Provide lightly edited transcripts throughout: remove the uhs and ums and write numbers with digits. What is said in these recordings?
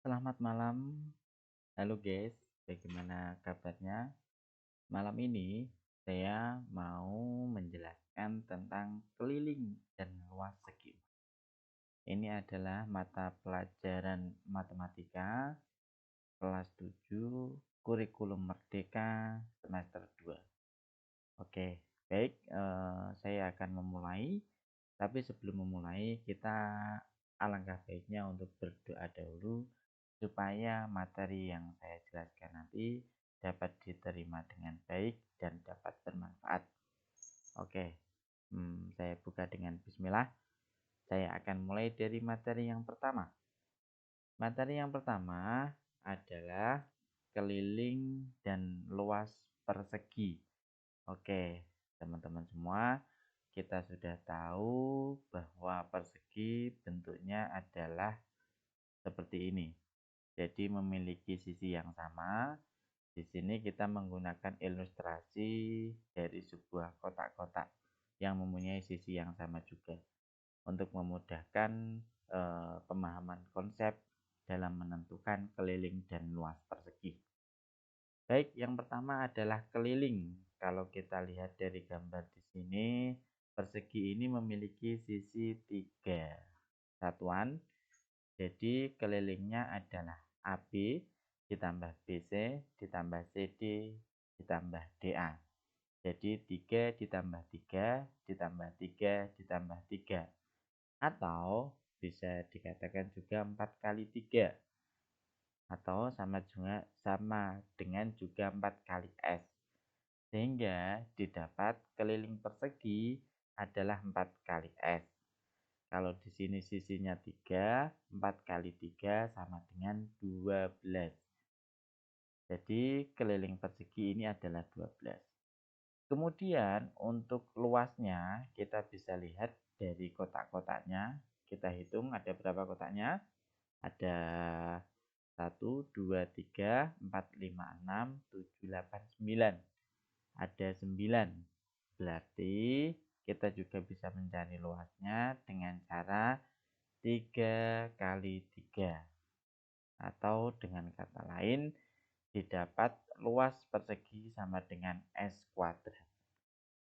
Selamat malam. Halo guys, bagaimana kabarnya? Malam ini saya mau menjelaskan tentang keliling dan luas segi. Ini adalah mata pelajaran matematika kelas 7 kurikulum merdeka semester 2. Oke, baik, saya akan memulai. Tapi sebelum memulai, kita alangkah baiknya untuk berdoa dahulu supaya materi yang saya jelaskan nanti dapat diterima dengan baik dan dapat bermanfaat. Oke, saya buka dengan bismillah. Saya akan mulai dari materi yang pertama. Materi yang pertama adalah keliling dan luas persegi. Oke, teman-teman semua, kita sudah tahu bahwa persegi bentuknya adalah seperti ini. Jadi memiliki sisi yang sama. Di sini kita menggunakan ilustrasi dari sebuah kotak-kotak yang mempunyai sisi yang sama juga untuk memudahkan pemahaman konsep dalam menentukan keliling dan luas persegi. Baik, yang pertama adalah keliling. Kalau kita lihat dari gambar di sini, persegi ini memiliki sisi 3 satuan. Jadi kelilingnya adalah AB ditambah BC ditambah CD ditambah DA. Jadi 3 ditambah 3 ditambah 3 ditambah 3. Atau bisa dikatakan juga 4 kali 3. Atau sama dengan juga 4 kali S. Sehingga didapat keliling persegi adalah 4 kali S. Kalau di sini sisinya 3, 4 kali 3 sama dengan 12. Jadi keliling persegi ini adalah 12. Kemudian untuk luasnya kita bisa lihat dari kotak-kotaknya. Kita hitung ada berapa kotaknya? Ada 1, 2, 3, 4, 5, 6, 7, 8, 9. Ada 9. Berarti kita juga bisa mencari luasnya dengan cara 3 kali 3. Atau dengan kata lain, didapat luas persegi sama dengan S kuadrat.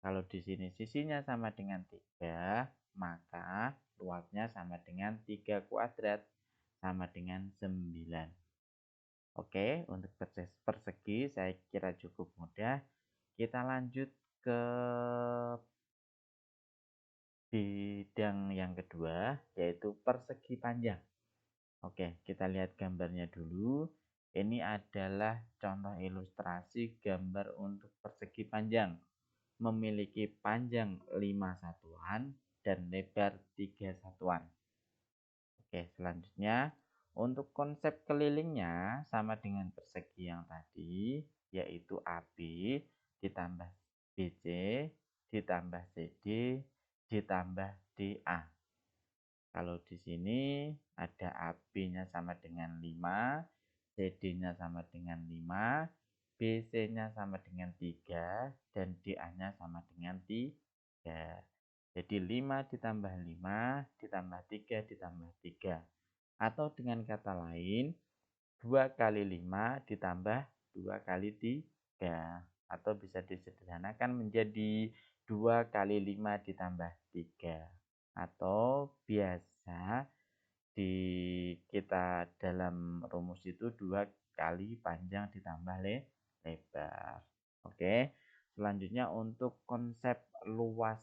Kalau di sini sisinya sama dengan 3, maka luasnya sama dengan 3 kuadrat sama dengan 9. Oke, untuk persegi saya kira cukup mudah. Kita lanjut ke bidang yang kedua, yaitu persegi panjang. Oke, kita lihat gambarnya dulu. Ini adalah contoh ilustrasi gambar untuk persegi panjang. Memiliki panjang 5 satuan dan lebar 3 satuan. Oke, selanjutnya untuk konsep kelilingnya sama dengan persegi yang tadi, yaitu AB ditambah BC ditambah CD ditambah DA. Kalau di sini ada AB-nya sama dengan 5, CD-nya sama dengan 5, BC-nya sama dengan 3, dan DA-nya sama dengan 3. Jadi 5 ditambah 5 ditambah 3 ditambah 3. Atau dengan kata lain, 2 kali 5 ditambah 2 kali 3. Atau bisa disederhanakan menjadi 2 kali 5 ditambah 3. Atau biasa di kita dalam rumus itu 2 kali panjang ditambah lebar. Oke, selanjutnya untuk konsep luas.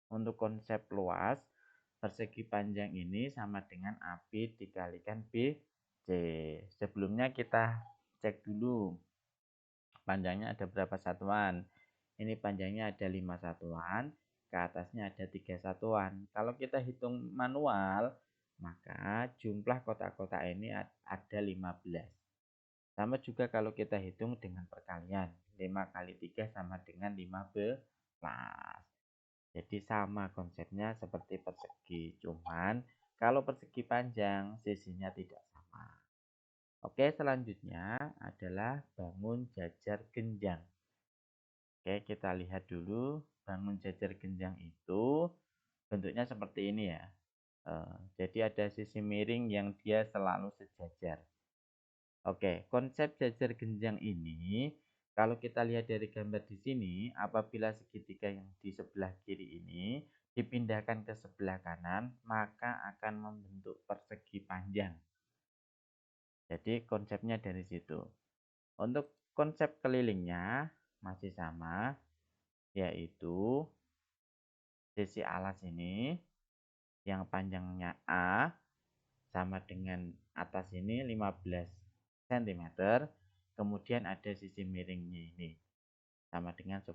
Untuk konsep luas, persegi panjang ini sama dengan AB dikalikan BC. Sebelumnya kita cek dulu panjangnya ada berapa satuan. Ini panjangnya ada 5 satuan, ke atasnya ada 3 satuan. Kalau kita hitung manual, maka jumlah kotak-kotak ini ada 15. Sama juga kalau kita hitung dengan perkalian. 5 kali 3 sama dengan 15. Jadi sama konsepnya seperti persegi, cuman kalau persegi panjang sisinya tidak sama. Oke, selanjutnya adalah bangun jajar genjang. Oke, kita lihat dulu bangun jajar genjang itu bentuknya seperti ini ya. Jadi ada sisi miring yang dia selalu sejajar. Oke, konsep jajar genjang ini kalau kita lihat dari gambar di sini, apabila segitiga yang di sebelah kiri ini dipindahkan ke sebelah kanan, maka akan membentuk persegi panjang. Jadi konsepnya dari situ. Untuk konsep kelilingnya masih sama, yaitu sisi alas ini yang panjangnya A sama dengan atas ini 15 cm. Kemudian ada sisi miringnya ini sama dengan 10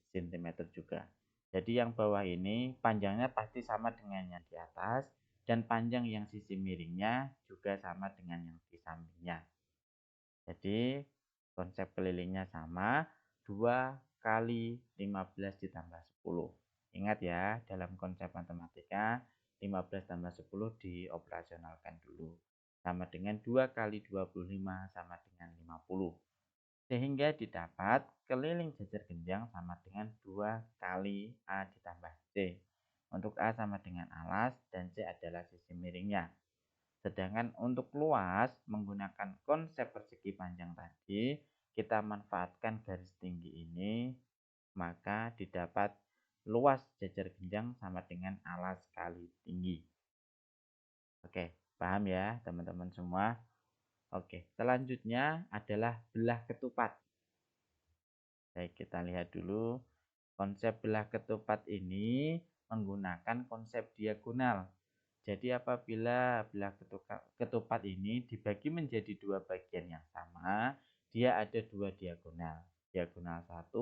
cm juga. Jadi yang bawah ini panjangnya pasti sama dengan yang di atas, dan panjang yang sisi miringnya juga sama dengan yang di sampingnya. Jadi konsep kelilingnya sama, 2 kali 15 ditambah 10. Ingat ya, dalam konsep matematika 15 tambah 10 dioperasionalkan dulu. Sama dengan 2 kali 25 sama dengan 50. Sehingga didapat keliling jajar genjang sama dengan 2 kali A ditambah C. Untuk A sama dengan alas dan C adalah sisi miringnya. Sedangkan untuk luas menggunakan konsep persegi panjang tadi, kita manfaatkan garis tinggi ini, maka didapat luas jajar genjang sama dengan alas kali tinggi. Oke, paham ya teman-teman semua? Oke, selanjutnya adalah belah ketupat. Baik, kita lihat dulu. Konsep belah ketupat ini menggunakan konsep diagonal. Jadi apabila belah ketupat ini dibagi menjadi dua bagian yang sama, dia ada dua diagonal. Diagonal 1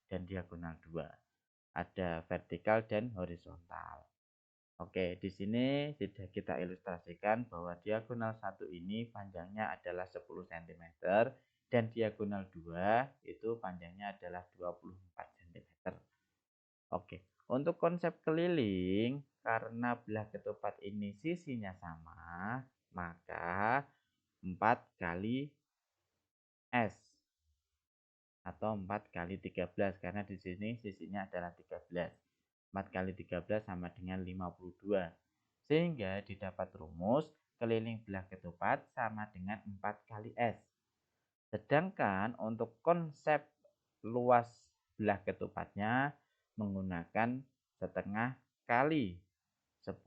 dan diagonal 2. Ada vertikal dan horizontal. Oke, di sini sudah kita ilustrasikan bahwa diagonal 1 ini panjangnya adalah 10 cm dan diagonal 2 itu panjangnya adalah 24 cm. Oke, untuk konsep keliling, karena belah ketupat ini sisinya sama, maka 4 kali S atau 4 kali 13 karena di sini sisinya adalah 13. 4 kali 13 sama dengan 52. Sehingga didapat rumus keliling belah ketupat sama dengan 4 kali S. Sedangkan untuk konsep luas belah ketupatnya menggunakan setengah kali 10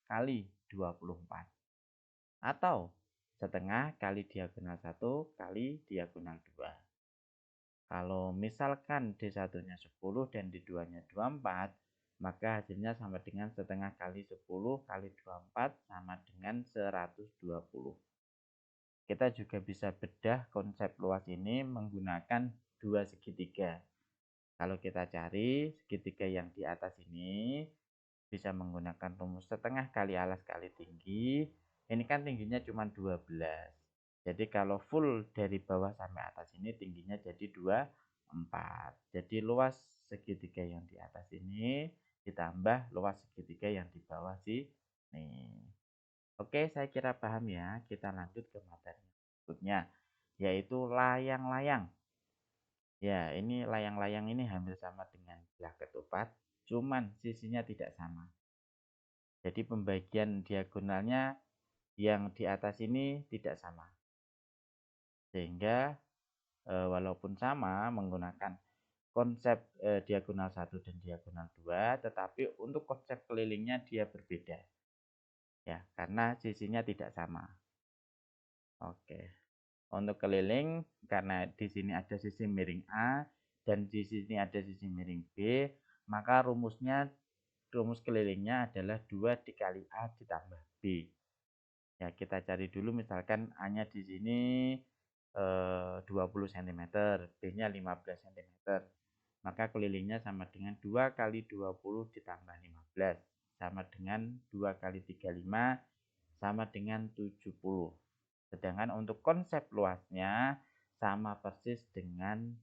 kali 24 atau setengah kali diagonal 1 kali diagonal 2. Kalau misalkan D1-nya 10 dan D2-nya 24, maka hasilnya sama dengan setengah kali 10 kali 24 sama dengan 120. Kita juga bisa bedah konsep luas ini menggunakan dua segitiga. Kalau kita cari segitiga yang di atas ini, bisa menggunakan rumus setengah kali alas kali tinggi. Ini kan tingginya cuma 12. Jadi kalau full dari bawah sampai atas ini tingginya jadi 24. Jadi luas segitiga yang di atas ini ditambah luas segitiga yang di bawah sini. Oke, saya kira paham ya. Kita lanjut ke materi berikutnya, yaitu layang-layang. Ya, ini layang-layang ini hampir sama dengan belah ketupat, cuman sisinya tidak sama. Jadi pembagian diagonalnya yang di atas ini tidak sama. Sehingga walaupun sama menggunakan konsep diagonal 1 dan diagonal 2, tetapi untuk konsep kelilingnya dia berbeda. Ya, karena sisinya tidak sama. Oke. Untuk keliling, karena di sini ada sisi miring A dan di sini ada sisi miring B, maka rumus kelilingnya adalah 2 dikali A ditambah B. Ya, kita cari dulu misalkan A-nya di sini 20 cm, B-nya 15 cm. Maka kelilingnya sama dengan 2 kali 20 ditambah 15, sama dengan 2 kali 35, sama dengan 70. Sedangkan untuk konsep luasnya sama persis dengan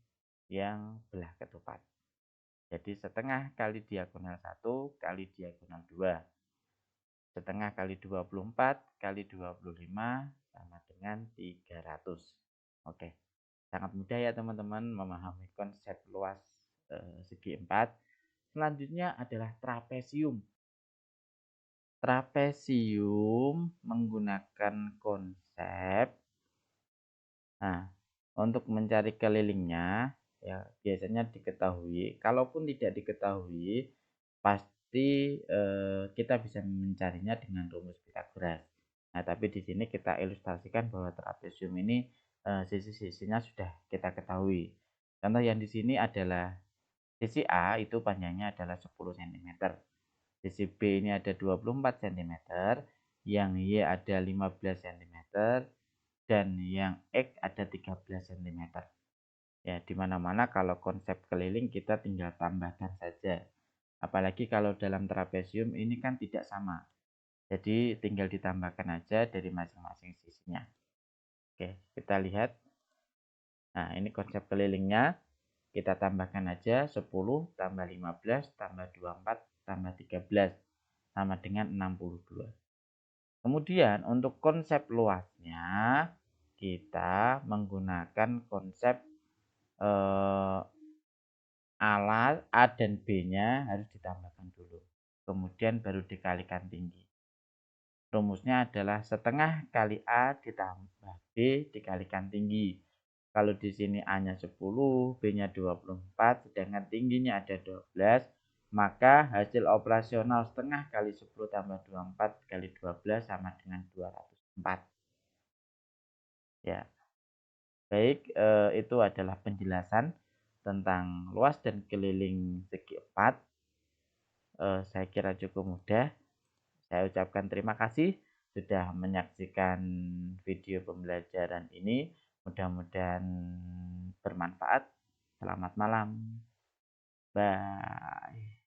yang belah ketupat. Jadi setengah kali diagonal 1 kali diagonal 2. Setengah kali 24 kali 25 sama dengan 300. Oke, sangat mudah ya teman-teman memahami konsep luas segi 4. Selanjutnya adalah trapesium. trapesium menggunakan konsep. Nah, untuk mencari kelilingnya, ya biasanya diketahui. Kalaupun tidak diketahui, pasti kita bisa mencarinya dengan rumus Pythagoras. Nah, tapi di sini kita ilustrasikan bahwa trapesium ini sisi-sisinya sudah kita ketahui. Contoh yang di sini adalah sisi A itu panjangnya adalah 10 cm. Sisi B ini ada 24 cm, yang Y ada 15 cm, dan yang X ada 13 cm. Ya, dimana-mana kalau konsep keliling kita tinggal tambahkan saja. Apalagi kalau dalam trapesium ini kan tidak sama. Jadi tinggal ditambahkan aja dari masing-masing sisinya. Oke, kita lihat. Nah, ini konsep kelilingnya. Kita tambahkan aja 10 tambah 15 tambah 24 tambah 13 sama dengan 62. Kemudian untuk konsep luasnya kita menggunakan konsep alat A dan B-nya harus ditambahkan dulu. Kemudian baru dikalikan tinggi. Rumusnya adalah setengah kali A ditambah B dikalikan tinggi. Kalau di sini A-nya 10, B-nya 24, sedangkan tingginya ada 12, maka hasil operasional setengah kali 10 tambah 24 kali 12 sama dengan 204. Ya, baik, itu adalah penjelasan tentang luas dan keliling segi 4. Saya kira cukup mudah. Saya ucapkan terima kasih sudah menyaksikan video pembelajaran ini. Mudah-mudahan bermanfaat. Selamat malam. Bye.